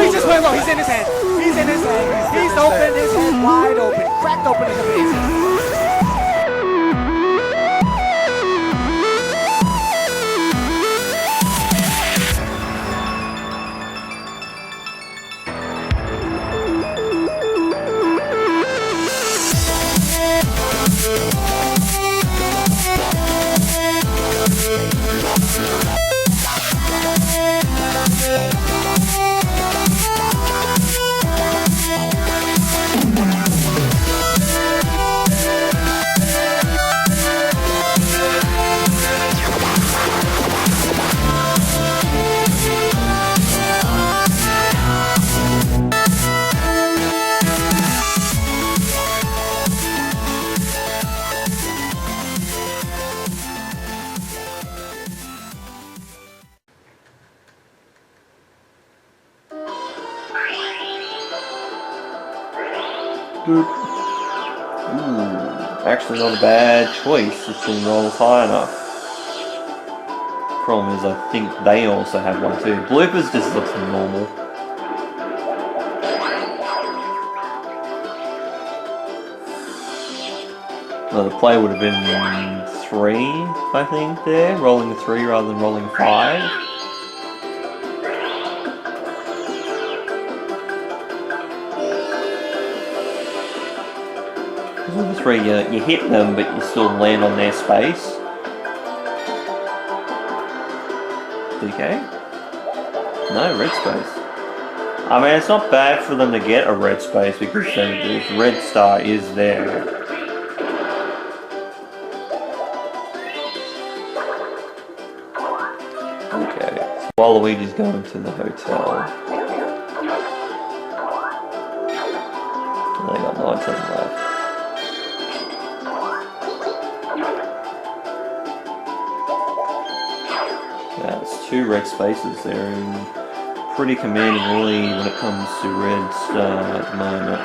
he just went low. He's in his head. He's in his head. He's open. His head wide open. Cracked open in the face. Ooh, actually not a bad choice if the rolls high enough. Problem is, I think they also have one too. Bloopers just looks normal. Well, the play would have been 3, I think, there. Rolling a 3 rather than rolling 5. With the 3, you hit them, but you still land on their space. DK? No, red space. I mean, it's not bad for them to get a red space because the red star is there. Okay, so while Luigi's going to the hotel, they got 19 left. That's 2 red spaces there, and pretty commanding lead when it comes to red star at the moment.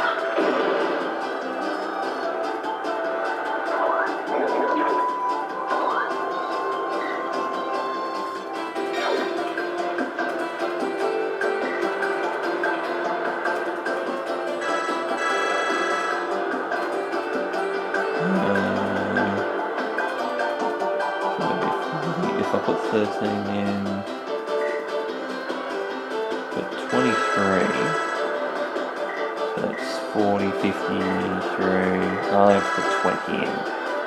If I put 13 in, put 23, that's 40, 53, I have to put 20 in.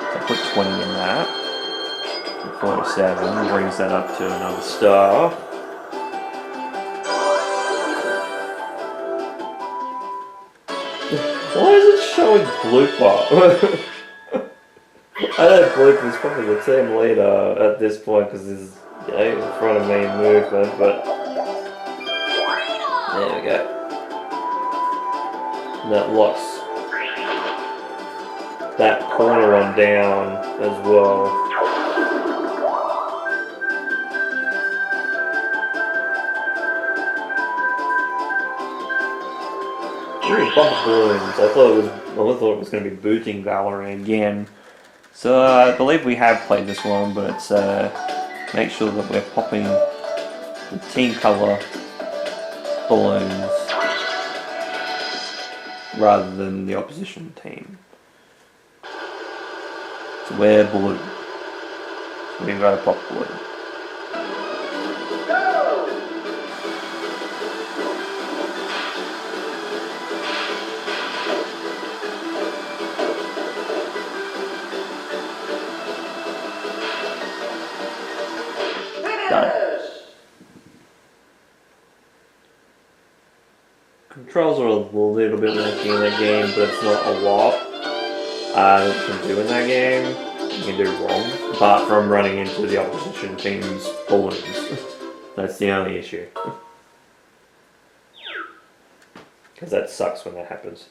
So I put 20 in that, and 47 brings that up to another star. Why is it showing Blooper? I know Bloop is probably the team leader at this point because he's in front of me in movement, but there we go. And that locks that corner one down as well. Ooh, bump balloons. I thought it was going to be booting Valerie again. So I believe we have played this one, but it's make sure that we're popping the team colour balloons rather than the opposition team. So we're blue. So we've got to pop blue. Controls are a little bit wonky in that game, but it's not a lot you can do in that game. You can do wrong, apart from running into the opposition team's balloons. That's the only issue. Because that sucks when that happens.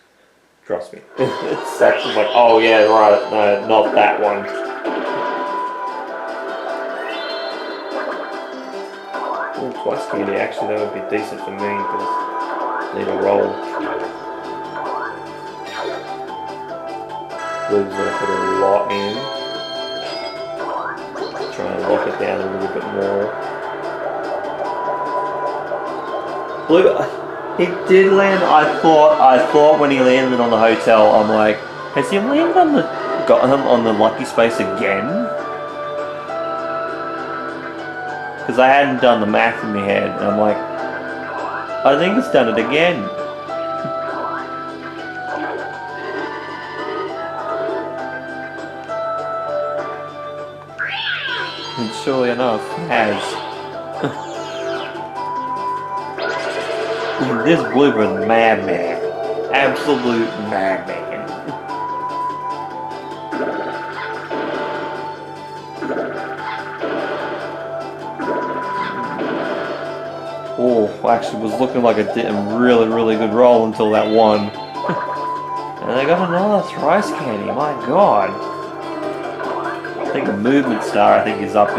Trust me. It sucks. It's like, oh yeah, right, no, not that one. Oh, twice cutie, actually that would be decent for me, because need a roll. Blue's gonna put a lot in. Try and lock it down a little bit more. Blue, He did land. I thought when he landed on the hotel, I'm like, has he landed on the lucky space again? Because I hadn't done the math in my head, and I'm like, I think it's done it again. And surely enough, it has. This blooper's madman. Absolute madman. Oh, actually was looking like it did a really, really good roll until that one. And they got another thrice candy, my god. I think the movement star is up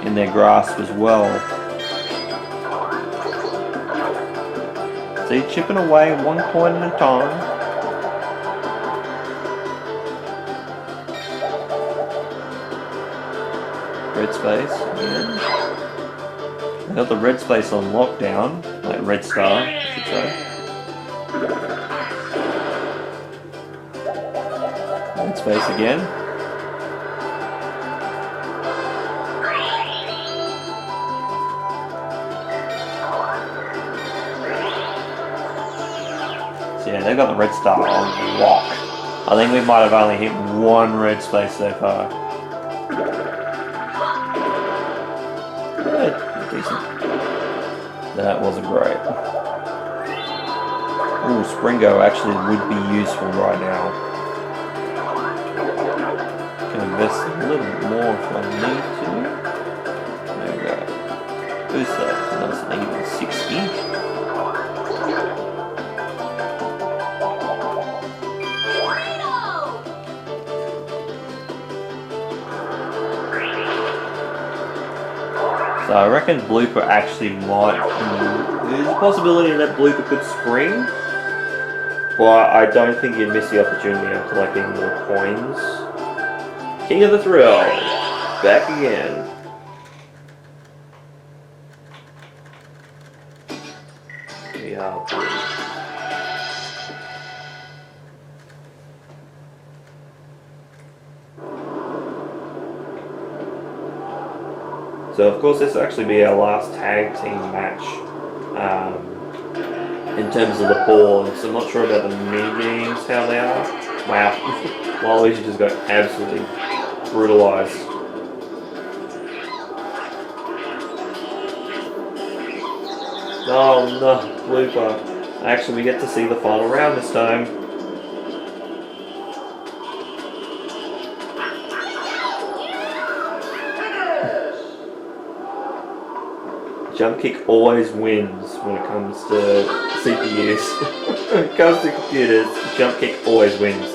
in their grasp as well. So you're chipping away one coin at a time. Red space again. I got the red space on lockdown, like red star, I should say. Red space again. So yeah, they've got the red star on lock. I think we might have only hit one red space so far. Decent. That wasn't great. Ooh, Springo actually would be useful right now. Can invest a little bit more if I need to. There we go. Boost that, so that's an even 60. So I reckon Blooper actually might. There's a possibility that Blooper could spring, but I don't think you'd miss the opportunity of collecting more coins. King of the Thrill, back again. We are blue. So of course this will actually be our last tag team match in terms of the boards. I'm not sure about the mini-games, how they are. Wow, Waluigi just got absolutely brutalized. Oh no, Blooper. Actually we get to see the final round this time. Jump kick always wins when it comes to CPUs. When it comes to computers, jump kick always wins.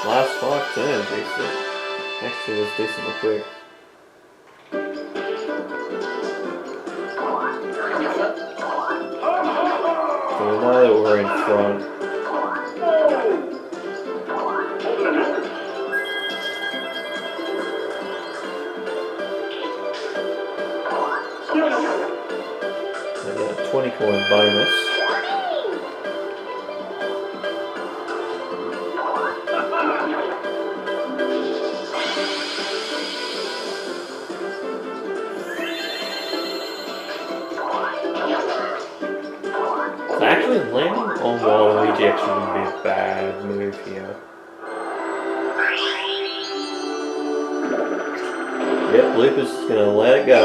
Last 5 turns, decent. Actually was decently quick. So we know that we're in front. I got a 20 coin bonus. Actually, landing on Waluigi actually would be a bad move here. Yep, Blooper's just gonna let it go.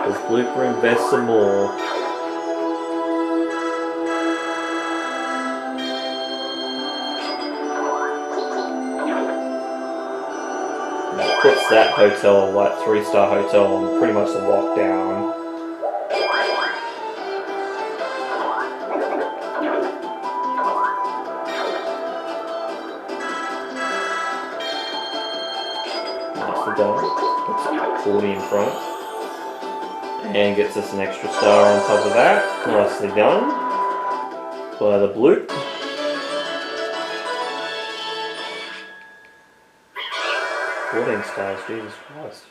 Does Blooper invest some more? That puts that hotel, like 3-star hotel, on pretty much the lockdown. Done. Puts 40 in front. And gets us an extra star on top of that. Nicely done by the Bloop. 14 stars, Jesus Christ.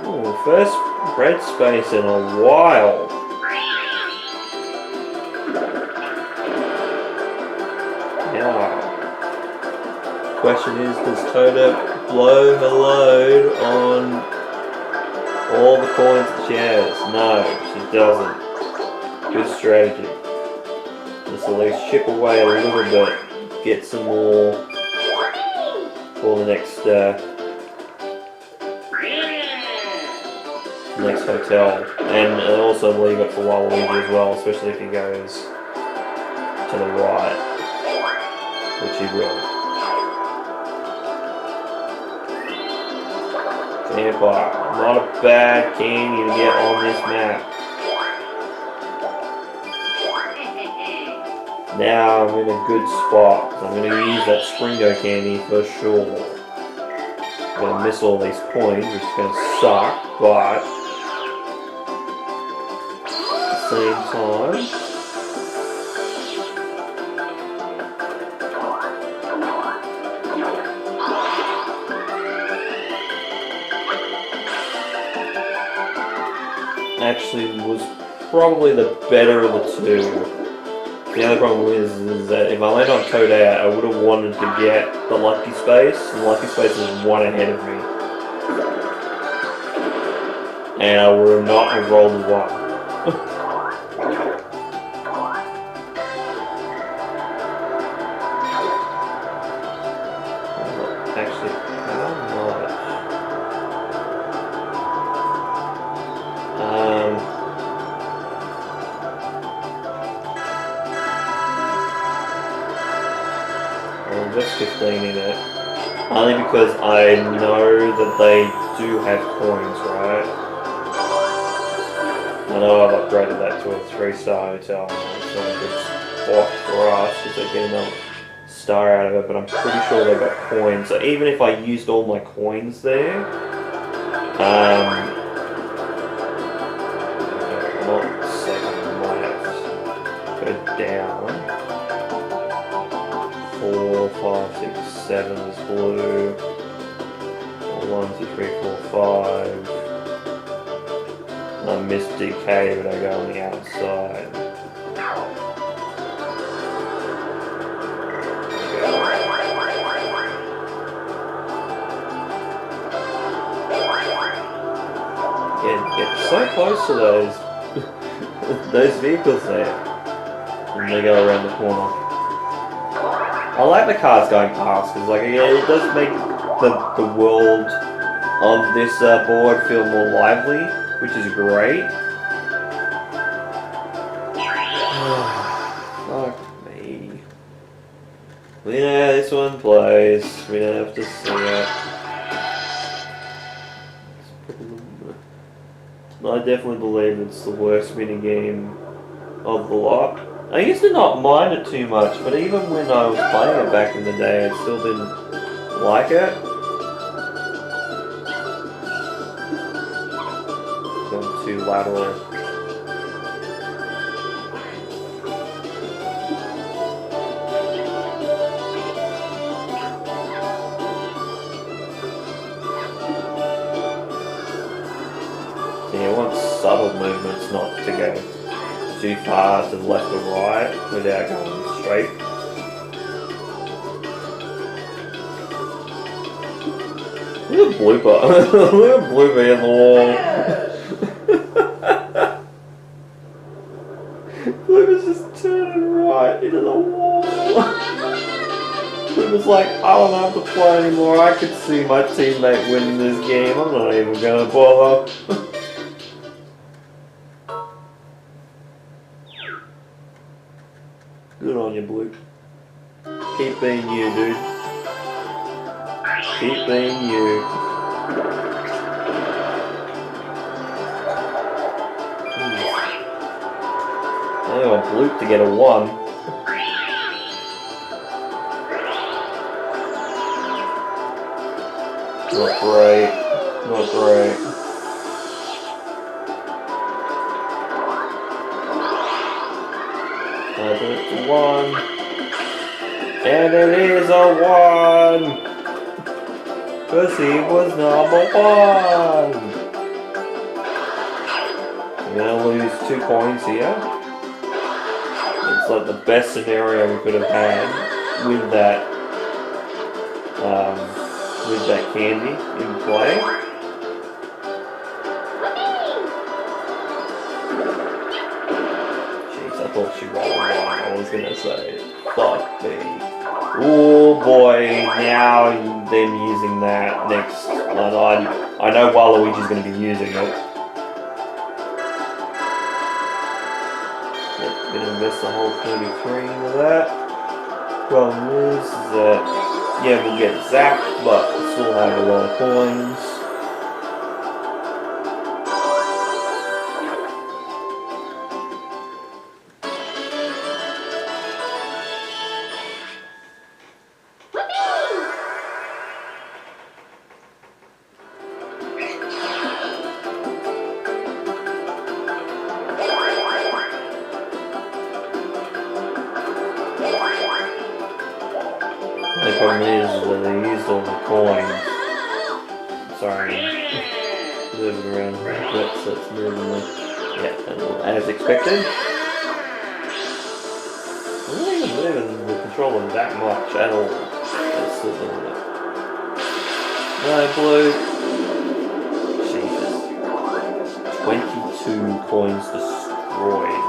Ooh, first red space in a while. Now, question is, does Toda blow her load on all the coins that she has? No, she doesn't. Good strategy. Just at least chip away a little bit, get some more for the next hotel. And also leave it for Waluigi as well, especially if he goes to the right, which he will. Vampire, not a bad candy to get on this map. Now I'm in a good spot. I'm going to use that Springo candy for sure. I'm going to miss all these coins, which is going to suck, but at the same time, actually was probably the better of the two. The other problem is that if I land on Toadette, I would have wanted to get the Lucky Space, and Lucky Space is one ahead of me. And I would have not have rolled a 1. Actually, how much? Just 15 in it. Only because I know that they do have coins, right? I know I've upgraded that to a 3-star hotel. It's not a good spot for us because they get another star out of it, but I'm pretty sure they've got coins. So even if I used all my coins there, not 7 left. Go down. 4, 5, 6, 7 is blue. 1, 2, 3, 4, 5. I missed DK, but I go on the outside. Get so close to those vehicles there, and they go around the corner. I like the cars going past because, like, yeah, it does make the world of this board feel more lively, which is great. Fuck me. We know how this one plays. We don't have to see it. I definitely believe it's the worst minigame of the lot. I used to not mind it too much, but even when I was playing it back in the day, I still didn't like it. Going too lateral. Yeah, I want subtle movements, not to go too far to the left or right without going straight. Look at Blooper. Look at Blooper in the wall. Blooper's just turning right into the wall. Blooper's like, I don't have to play anymore. I can see my teammate winning this game. I'm not even gonna bother. Good on you, Blue. Keep being you, dude. Keep being you. I want Blue to get a 1. Not great. Not great. I do it to 1. And it is a 1! Because he was number 1! We're gonna lose 2 coins here. It's like the best scenario we could have had with that candy in play. Jeez, I thought she rolled 1. I was gonna say, fuck me. Oh boy, now them using that next. I know Waluigi's gonna be using it. Gonna invest the whole 33 into that. Problem is that, yeah, we'll get zapped, but we'll still have a lot of coins. The problem is that they used all the coins. Sorry. Moving around. Yep, so it's moving like, yeah, as expected. I'm not even moving the controller that much at all. It's still doing it. No, blue. Jesus. 22 coins destroyed.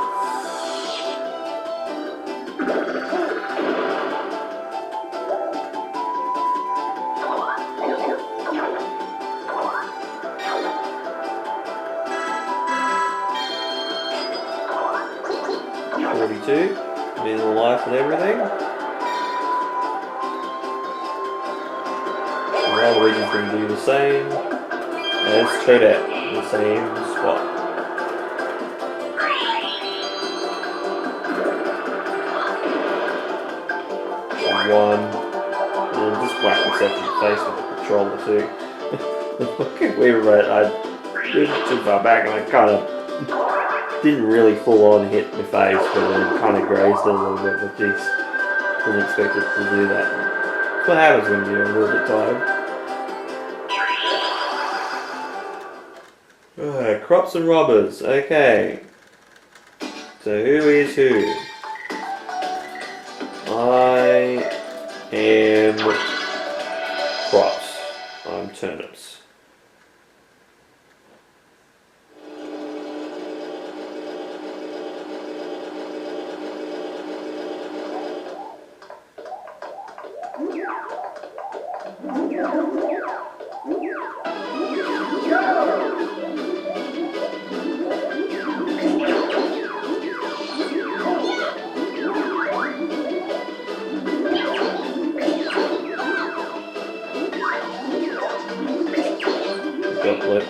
Be the life and everything. Waluigi's going to do the same as Toadette, the same spot. 1. And just whack myself in the face with the controller too. We were I moved too far back and I kind of didn't really full on hit my face, but I kind of grazed it a little bit, but geez, didn't expect it to do that. That's what happens when you're a little bit tired. Crops and robbers, okay. So who is who? I am crops. I'm turnips. Flip.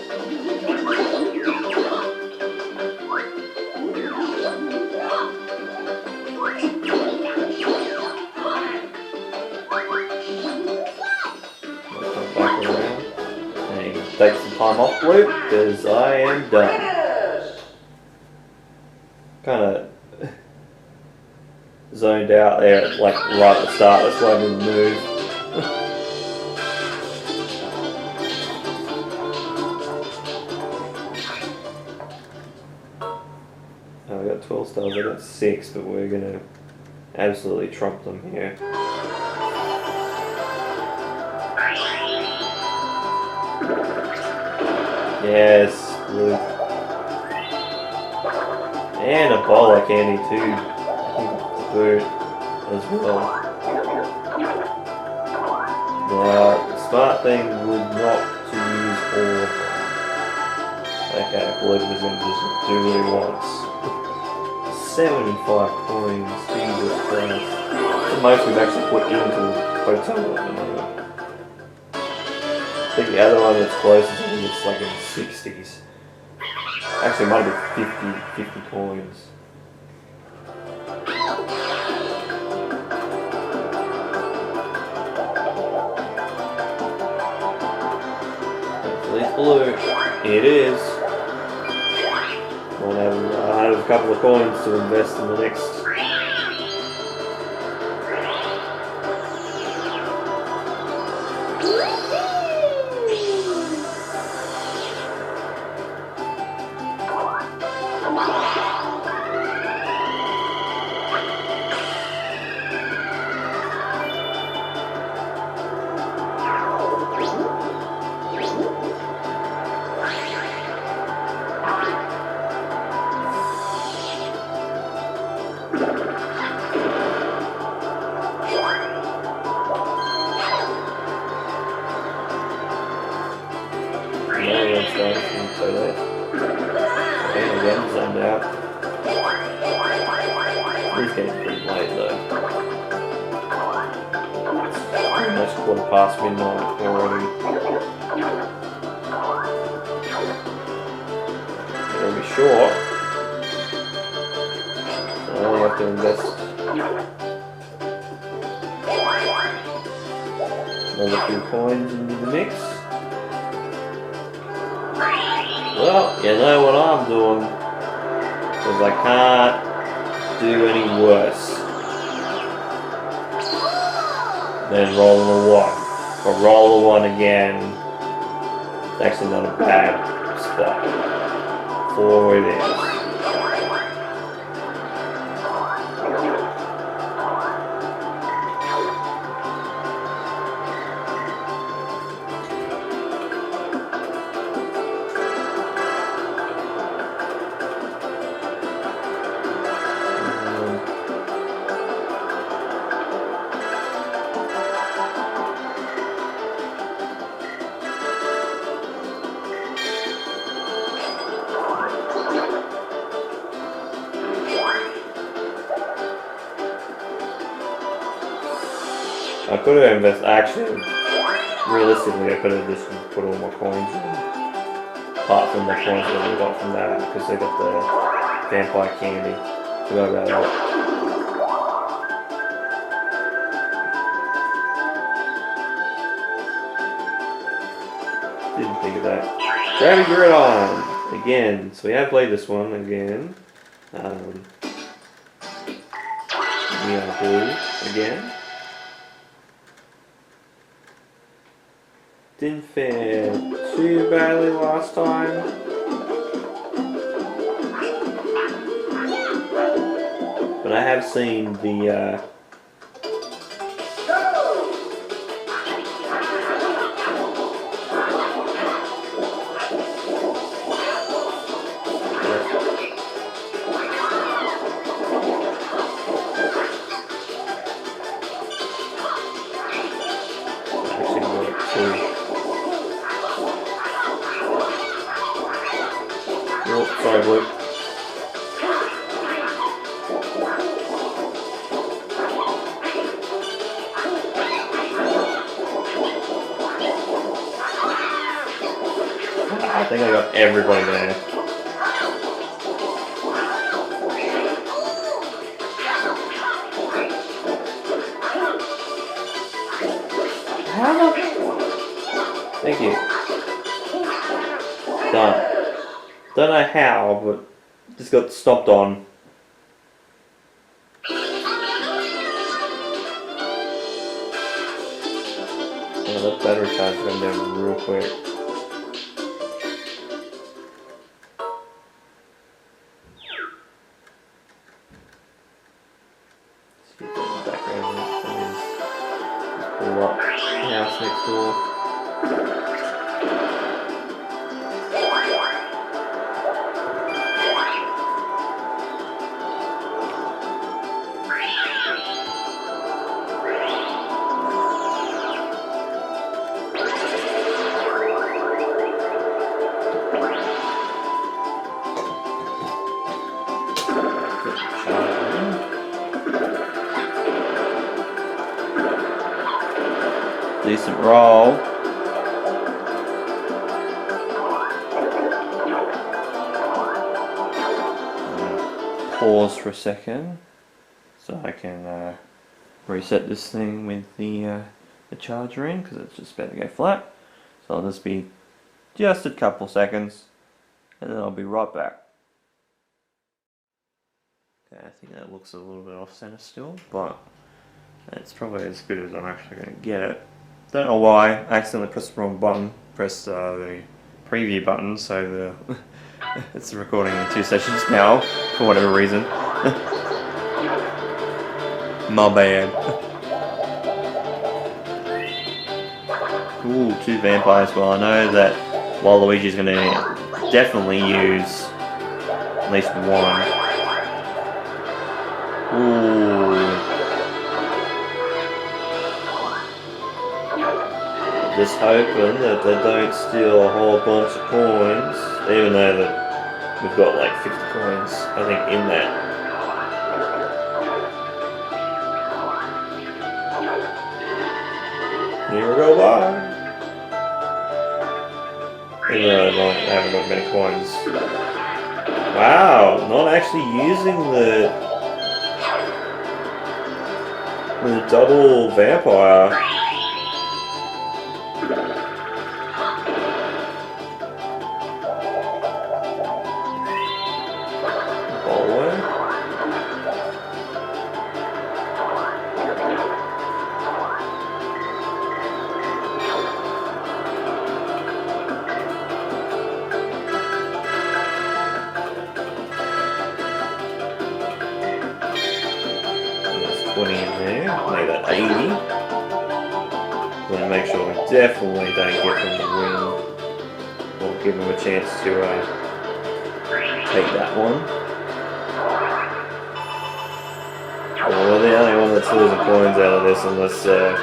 Take some time off Blue, because I am done. Kind of zoned out there, like right at the start, that's why I didn't move. Oh, I got 12 stars, I got 6, but we're gonna absolutely trump them here. Yes, Blue. And a bowl of candy too. To boot as well. Now, the smart thing would not to use all of them. Okay, Blue was going to just do what he wants. 75 coins, Jesus Christ. That's the most we've actually put into the hotel at the moment. I think the other one that's closest, I think it's like in the 60s. Actually, it might be 50 coins. blue. It is. Might have a couple of coins to invest in the next. It's getting pretty late though. Almost midnight already. It'll be short. So I only have to invest another few coins into the mix. Well, you know what I'm doing, because I can't do any worse than rolling a 1. If I roll a 1 again, it's actually not a bad spot. 4 it is. I could have invested, actually, realistically I could have just put all my coins in, apart from the coins that we got from that, because they got the vampire candy. Forgot about that. Didn't think of that. Gravity Gridiron! Again, so we have played this one again. Neon Blue again. Didn't fare too badly last time. But I have seen the actually work too. Oh, sorry, Blue. I think I got everybody there. Thank you. Done. Don't know how, but just got stopped on. Oh, that battery charge went down real quick. See if there's a background noise. Just pull up the house next door. Decent roll. Pause for a second so I can reset this thing with the charger in, because it's just about to go flat. So I'll just be just a couple seconds, and then I'll be right back. Okay, I think that looks a little bit off center still, but it's probably as good as I'm actually going to get it. Don't know why, I accidentally pressed the wrong button. Pressed the preview button, so the it's recording in 2 sessions now, for whatever reason. My bad. Ooh, 2 vampires. Well, I know that Waluigi's going to definitely use at least one. Ooh. Just hoping that they don't steal a whole bunch of coins, even though that we've got like 50 coins, I think, in that. Here we go, bye! Even though I haven't got many coins. Wow, not actually using the double vampire. There's 20 in there, make that 80. Then make sure we definitely don't give them the win, or give them a chance to take that one. Well, we're the only one that's losing coins out of this unless it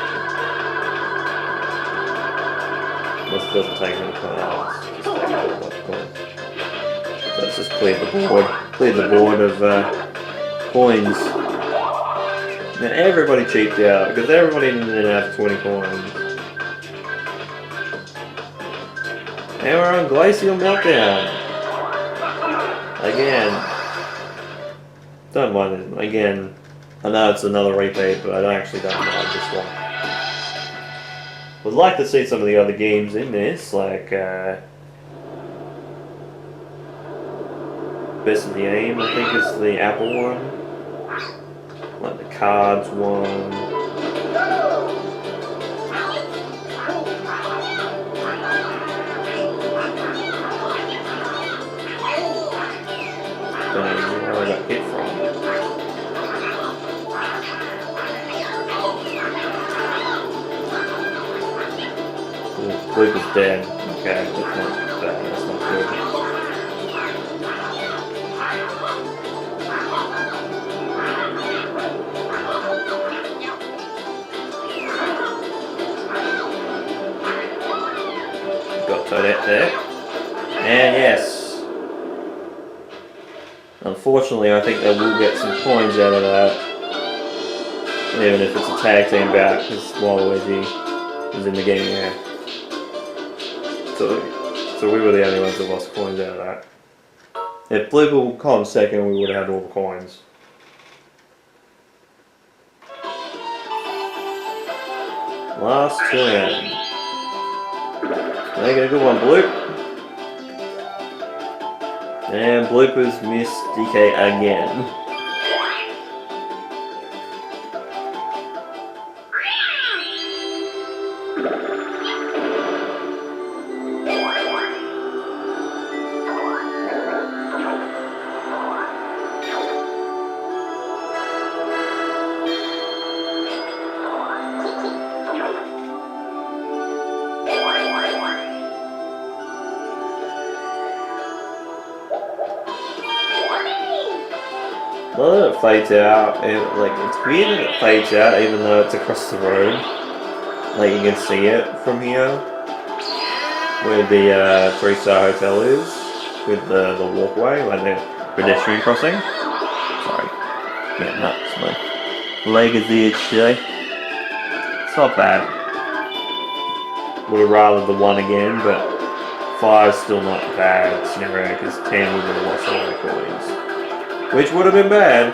doesn't take any coins. Just take a whole bunch of coins. So let's just clear the board of coins. Now everybody cheaped out because everybody didn't have 20 coins. And we're on Glacial Meltdown again. Don't mind it again. I know it's another repeat, but I actually don't mind this one. Would like to see some of the other games in this, like Best of the Aim, I think is the Apple one. Like the Cards one. Don't even know where I got hit from. Bloop is dead. Okay, that's not bad. That's not good. Got Toadette there. And yes. Unfortunately, I think they will get some coins out of that. Even if it's a tag team bout, because Waluigi is in the game here. So we were the only ones that lost coins out of that. If Bloop would come second, we would have had all the coins. Last turn. Make it a good one, Bloop. And Bloopers missed DK again. Well, it fades out. It's weird that it fades out even though it's across the road. Like you can see it from here, where the 3-star hotel is, with the walkway, like the pedestrian crossing. Sorry, yeah, nuts. My leg is itched today. It's not bad. Would have rather the 1 again, but 5's still not a bad scenario because 10 would have lost all the coins. Which would have been bad.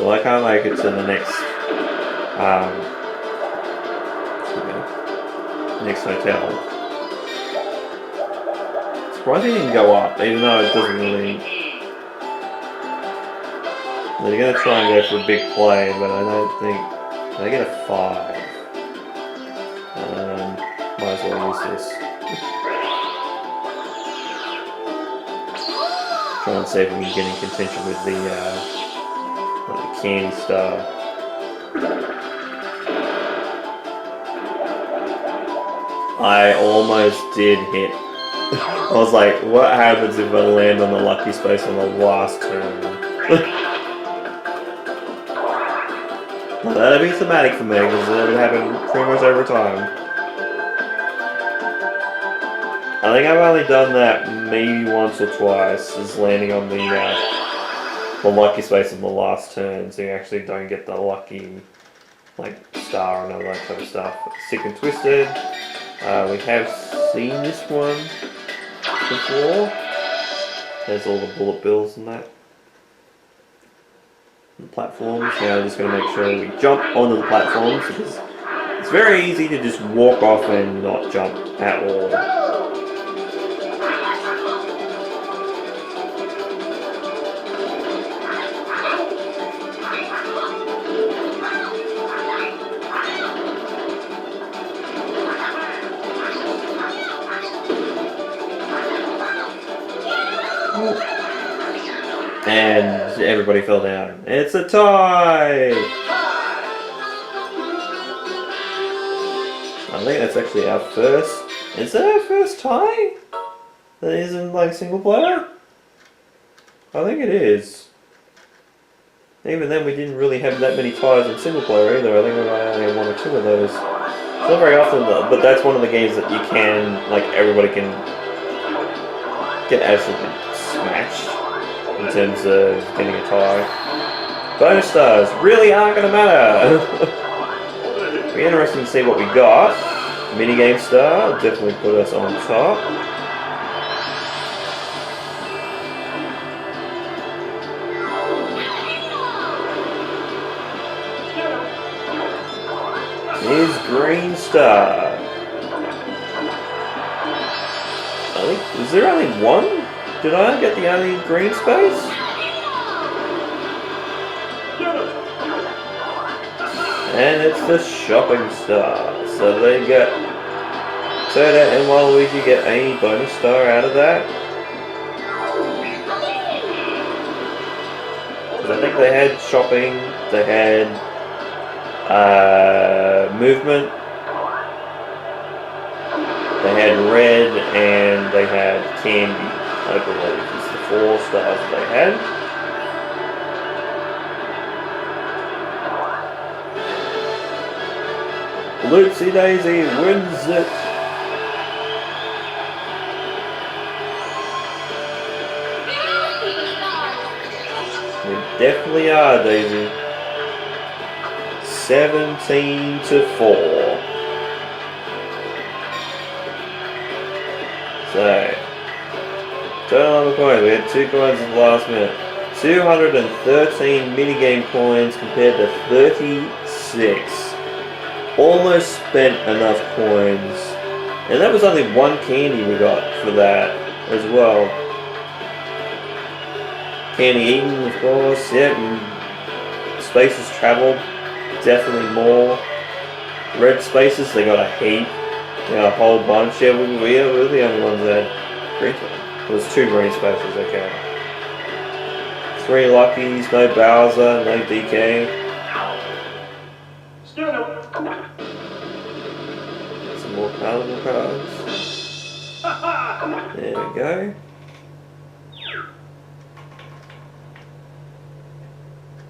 so I can't make it to the next hotel. Surprised he didn't go up, even though it doesn't really. They're gonna try and go for a big play, but I don't think they get a 5. Might as well use this. Try and see if we can get in contention with the candy star. I almost did hit. I was like, what happens if I land on the lucky space on the last turn? Well, that'd be thematic for me because that would happen pretty much every time. I think I've only done that maybe once or twice, is landing on the lucky space on the last turn, so you actually don't get the lucky like star and all that kind of stuff. Sick and Twisted. We have seen this one before. There's all the bullet bills and that. The platforms. Now I'm just going to make sure we jump onto the platforms because it's very easy to just walk off and not jump at all. And everybody fell down. It's a tie! I think that's actually our first... Is that our first tie? That isn't like single player? I think it is. Even then we didn't really have that many ties in single player either. I think we only had 1 or 2 of those. It's not very often though, but that's one of the games that you can, like everybody can get absolutely smashed. In terms of getting a tie. Bonus stars really aren't going to matter. It'll be interesting to see what we got. Minigame star will definitely put us on top. Here's green star. I think, is there only one? Did I get the only green space? And it's the shopping star. So they get Soda and Waluigi get a bonus star out of that. Because I think they had shopping, they had movement, they had red, and they had candy. I believe it's the 4 stars they had. Bloopsie-Daisy wins it. We definitely are, Daisy. 17-4. So. Total number of coins, we had 2 coins in the last minute. 213 minigame coins compared to 36. Almost spent enough coins. And that was only 1 candy we got for that as well. Candy eaten, of course, yep. Spaces travelled, definitely more. Red spaces, they got a heap. They got a whole bunch. Yeah, we were the only ones that had green spaces. There was 2 green spaces, okay. 3 luckies, no Bowser, no DK. Some more carnival cards. There we go.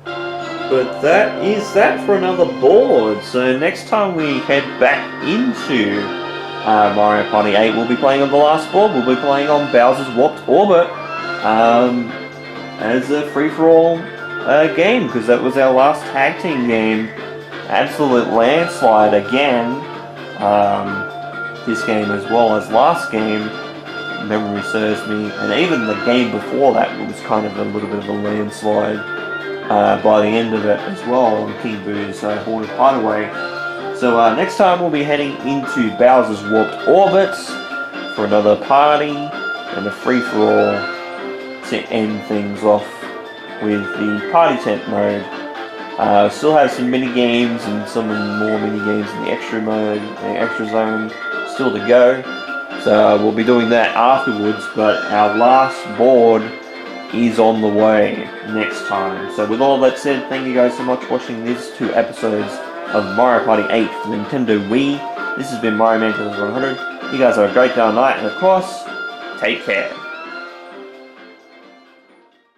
But that is that for another board. So next time we head back into Mario Party 8, we'll be playing on the last board. We'll be playing on Bowser's Warped Orbit as a free-for-all game, because that was our last tag team game. Absolute landslide again. This game as well as last game, memory serves me, and even the game before that was kind of a little bit of a landslide. by the end of it as well on King Boo's Haunted Hideaway. So next time we'll be heading into Bowser's Warped Orbits for another party and a free-for-all to end things off with the party tent mode. Still have some mini games and some more mini games in the extra mode, the extra zone still to go. So we'll be doing that afterwards, but our last board is on the way next time. So with all that said, thank you guys so much for watching these 2 episodes of Mario Party 8 for the Nintendo Wii. This has been Mario Man 100. You guys have a great day or night, and of course, take care.